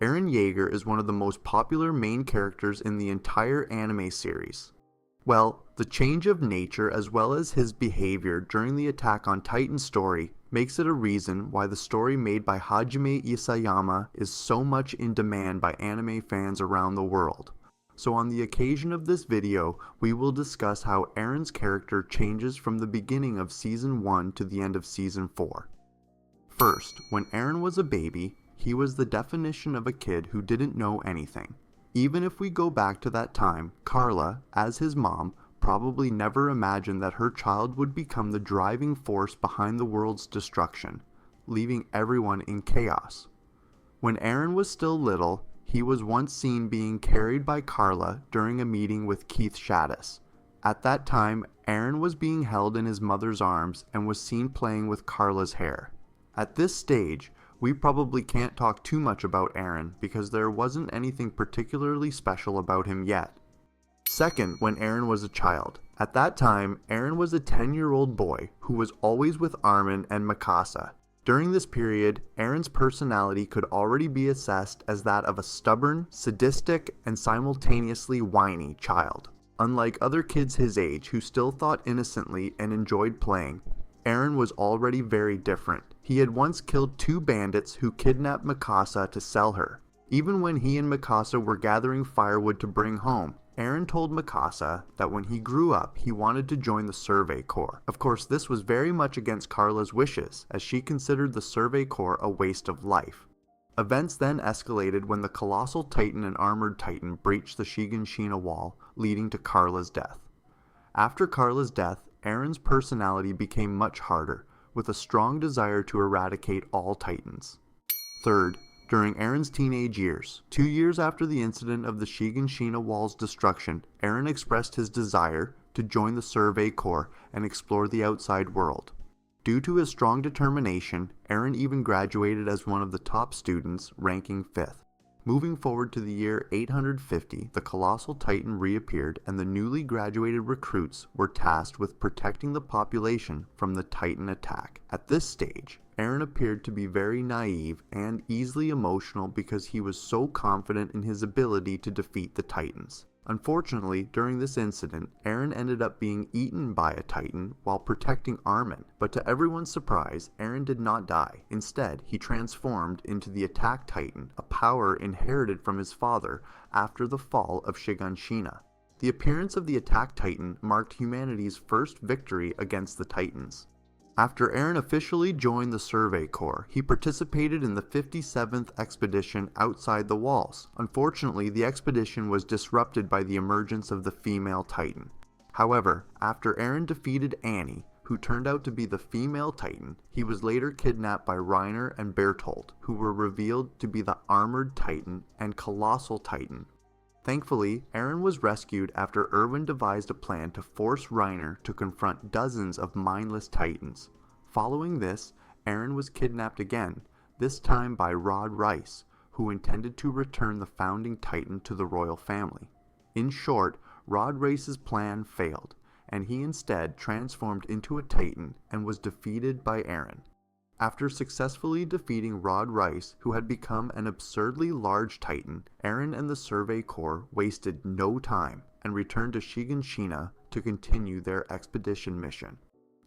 Eren Yeager is one of the most popular main characters in the entire anime series. Well, the change of nature as well as his behavior during the Attack on Titan story makes it a reason why the story made by Hajime Isayamam is so much in demand by anime fans around the world. So on the occasion of this video, we will discuss how Eren's character changes from the beginning of Season 1 to the end of Season 4. First, when Eren was a baby, he was the definition of a kid who didn't know anything. Even if we go back to that time, Carla, as his mom, probably never imagined that her child would become the driving force behind the world's destruction, leaving everyone in chaos. When Eren was still little, he was once seen being carried by Carla during a meeting with Keith Shaddis. At that time, Eren was being held in his mother's arms and was seen playing with Carla's hair. At this stage, we probably can't talk too much about Eren because there wasn't anything particularly special about him yet. Second, when Eren was a child. At that time, Eren was a 10-year-old boy who was always with Armin and Mikasa. During this period, Eren's personality could already be assessed as that of a stubborn, sadistic, and simultaneously whiny child. Unlike other kids his age who still thought innocently and enjoyed playing, Eren was already very different. He had once killed 2 bandits who kidnapped Mikasa to sell her. Even when he and Mikasa were gathering firewood to bring home, Eren told Mikasa that when he grew up he wanted to join the Survey Corps. Of course, this was very much against Carla's wishes, as she considered the Survey Corps a waste of life. Events then escalated when the Colossal Titan and Armored Titan breached the Shiganshina Wall, leading to Carla's death. After Carla's death, Eren's personality became much harder, with a strong desire to eradicate all Titans. Third, during Eren's teenage years, 2 years after the incident of the Shiganshina Wall's destruction, Eren expressed his desire to join the Survey Corps and explore the outside world. Due to his strong determination, Eren even graduated as one of the top students, ranking 5th. Moving forward to the year 850, the Colossal Titan reappeared and the newly graduated recruits were tasked with protecting the population from the Titan attack. At this stage, Eren appeared to be very naive and easily emotional because he was so confident in his ability to defeat the Titans. Unfortunately, during this incident, Eren ended up being eaten by a Titan while protecting Armin, but to everyone's surprise, Eren did not die. Instead, he transformed into the Attack Titan, a power inherited from his father after the fall of Shiganshina. The appearance of the Attack Titan marked humanity's first victory against the Titans. After Eren officially joined the Survey Corps, he participated in the 57th expedition outside the walls. Unfortunately, the expedition was disrupted by the emergence of the female Titan. However, after Eren defeated Annie, who turned out to be the female Titan, he was later kidnapped by Reiner and Bertolt, who were revealed to be the Armored Titan and Colossal Titan. Thankfully, Eren was rescued after Erwin devised a plan to force Reiner to confront dozens of mindless Titans. Following this, Eren was kidnapped again, this time by Rod Reiss, who intended to return the founding Titan to the royal family. In short, Rod Reiss's plan failed, and he instead transformed into a Titan and was defeated by Eren. After successfully defeating Rod Reiss, who had become an absurdly large Titan, Eren and the Survey Corps wasted no time and returned to Shiganshina to continue their expedition mission.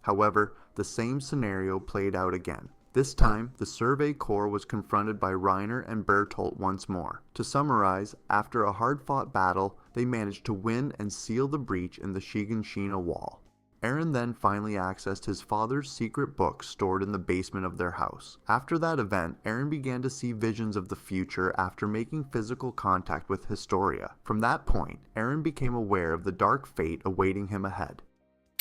However, the same scenario played out again. This time, the Survey Corps was confronted by Reiner and Bertolt once more. To summarize, after a hard-fought battle, they managed to win and seal the breach in the Shiganshina Wall. Eren then finally accessed his father's secret book stored in the basement of their house. After that event, Eren began to see visions of the future after making physical contact with Historia. From that point, Eren became aware of the dark fate awaiting him ahead.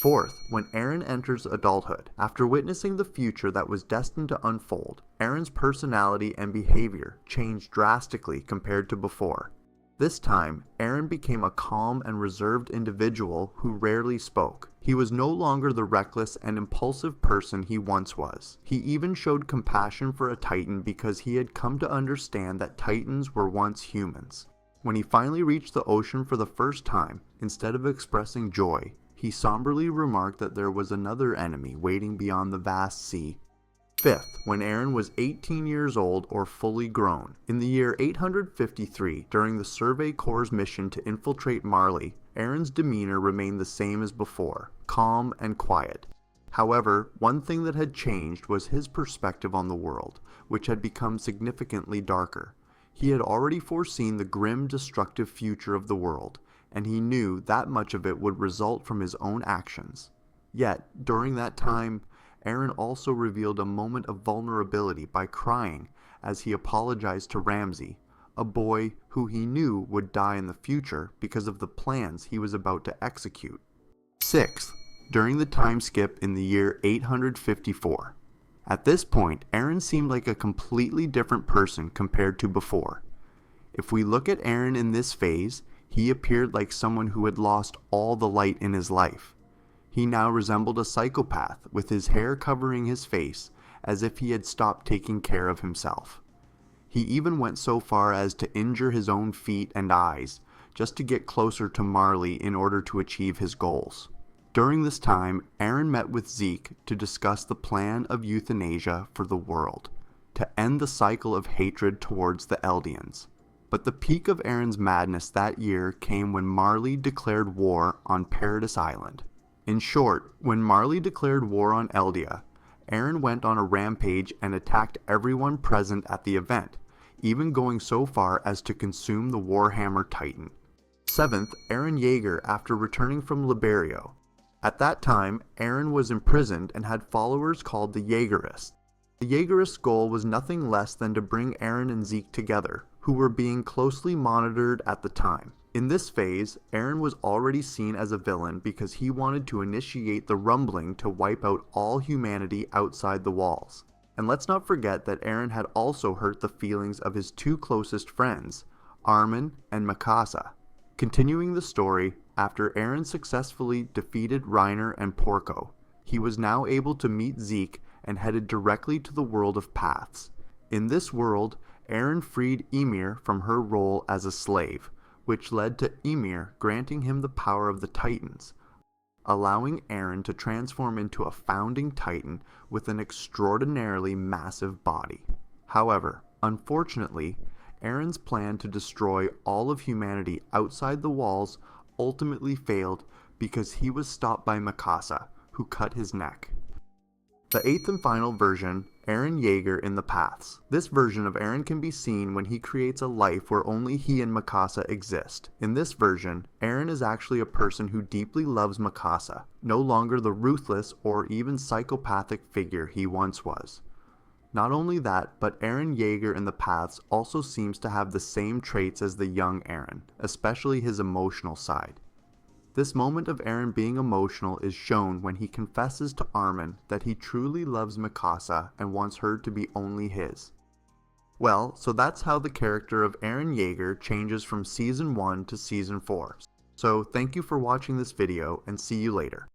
Fourth, when Eren enters adulthood. After witnessing the future that was destined to unfold, Eren's personality and behavior changed drastically compared to before. This time, Eren became a calm and reserved individual who rarely spoke. He was no longer the reckless and impulsive person he once was. He even showed compassion for a Titan because he had come to understand that Titans were once humans. When he finally reached the ocean for the first time, instead of expressing joy, he somberly remarked that there was another enemy waiting beyond the vast sea. 5th, when Eren was 18 years old or fully grown. In the year 853, during the Survey Corps' mission to infiltrate Marley, Eren's demeanor remained the same as before, calm and quiet. However, one thing that had changed was his perspective on the world, which had become significantly darker. He had already foreseen the grim, destructive future of the world, and he knew that much of it would result from his own actions. Yet, during that time, Eren also revealed a moment of vulnerability by crying as he apologized to Ramsay, a boy who he knew would die in the future because of the plans he was about to execute. 6th, during the time skip in the year 854. At this point, Eren seemed like a completely different person compared to before. If we look at Eren in this phase, he appeared like someone who had lost all the light in his life. He now resembled a psychopath, with his hair covering his face, as if he had stopped taking care of himself. He even went so far as to injure his own feet and eyes, just to get closer to Marley in order to achieve his goals. During this time, Eren met with Zeke to discuss the plan of euthanasia for the world, to end the cycle of hatred towards the Eldians. But the peak of Eren's madness that year came when Marley declared war on Paradise Island. In short, when Marley declared war on Eldia, Eren went on a rampage and attacked everyone present at the event, even going so far as to consume the Warhammer Titan. 7th, Eren Yeager after returning from Liberio. At that time, Eren was imprisoned and had followers called the Yeagerists. The Yeagerists' goal was nothing less than to bring Eren and Zeke together, who were being closely monitored at the time. In this phase, Eren was already seen as a villain because he wanted to initiate the rumbling to wipe out all humanity outside the walls. And let's not forget that Eren had also hurt the feelings of his two closest friends, Armin and Mikasa. Continuing the story, after Eren successfully defeated Reiner and Porco, he was now able to meet Zeke and headed directly to the world of paths. In this world, Eren freed Ymir from her role as a slave, which led to Ymir granting him the power of the Titans, allowing Eren to transform into a founding Titan with an extraordinarily massive body. However, unfortunately, Eren's plan to destroy all of humanity outside the walls ultimately failed because he was stopped by Mikasa, who cut his neck. The 8th and final version, Eren Yeager in the Paths. This version of Eren can be seen when he creates a life where only he and Mikasa exist. In this version, Eren is actually a person who deeply loves Mikasa, no longer the ruthless or even psychopathic figure he once was. Not only that, but Eren Yeager in the Paths also seems to have the same traits as the young Eren, especially his emotional side. This moment of Eren being emotional is shown when he confesses to Armin that he truly loves Mikasa and wants her to be only his. Well, so that's how the character of Eren Yeager changes from Season 1 to Season 4. So thank you for watching this video and see you later.